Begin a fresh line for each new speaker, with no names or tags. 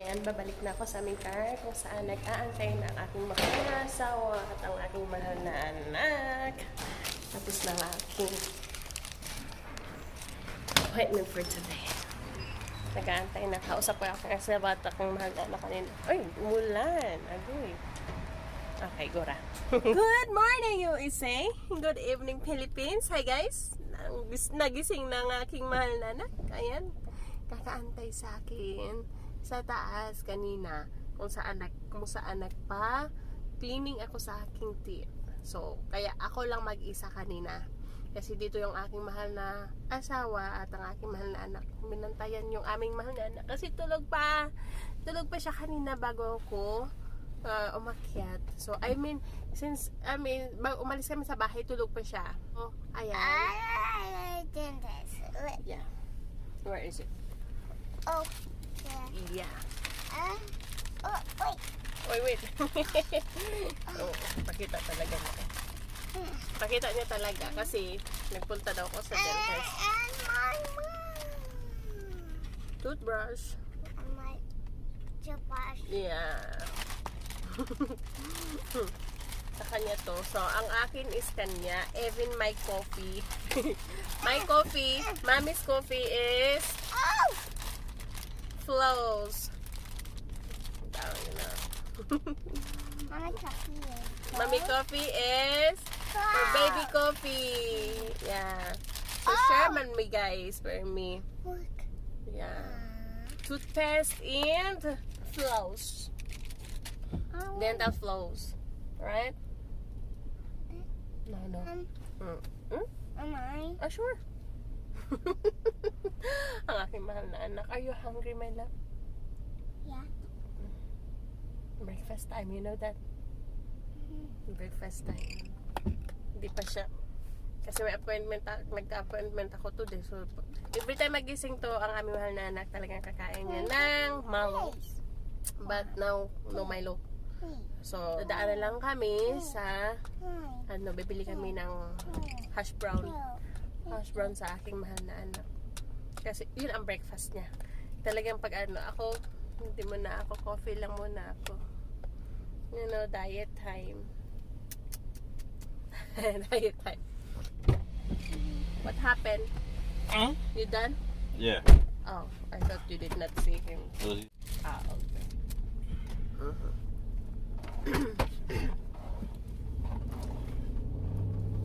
Ayan, babalik na ako sa aming car kung saan nag-aantay na ang aking mahal na asawa at ang aking mahal na anak. Tapos na ang aking appointment for today. Nag-aantay na. Kausap ko ako sa bata kong mahal na anak kanina. Ay, umulan. Agoy. Okay, gora. Good morning, USA. Good evening, Philippines. Hi, guys. Nagising na ang aking mahal na anak. Ayan. Kakaantay sa akin sa taas kanina kung saan nagpa cleaning ako sa aking teeth. So, kaya ako lang mag-isa kanina. Kasi dito yung aking mahal na asawa at ang aking mahal na anak. Minantayan yung aming mahal na anak. Kasi tulog pa siya kanina bago ako umakyat. So, umalis kami sa bahay, tulog pa siya. Oh, ayan. Yeah. Where is it?
Oh.
Yeah.
Wait.
Wait. Oh, pakita talaga niya. Pakita niya talaga kasi nagpunta daw ako sa dentist.
And my
Toothbrush.
And my toothbrush.
Yeah. Sa kanya to. So, ang akin is kanya. Even my coffee. My coffee, Mommy's coffee is flows. Down, you know. Mommy coffee is for baby coffee. Yeah. So, Sherman me guys for me. Yeah. Toothpaste and flows. Dental flows. Right? No.
Am I?
Ah, sure. Ang aking mahal na anak. Are you hungry, my love?
Yeah.
Breakfast time, you know that? Breakfast time. Hindi pa siya. Kasi may appointment, nagka-appointment ako today. So, every time magising to, ang aming mahal na anak talagang kakain niya ng Milo. But now, no Milo. So, dadaanan lang kami sa, bibili kami ng hash brown. Hash brown sa aking mahal na anak. Kasi, yun ang breakfast niya. Talagang pag ako, hindi muna ako, coffee lang muna ako. You know, diet time. Diet time. What happened?
Huh?
You done?
Yeah.
Oh, I thought you did not see him.
Was he?
Ah, okay.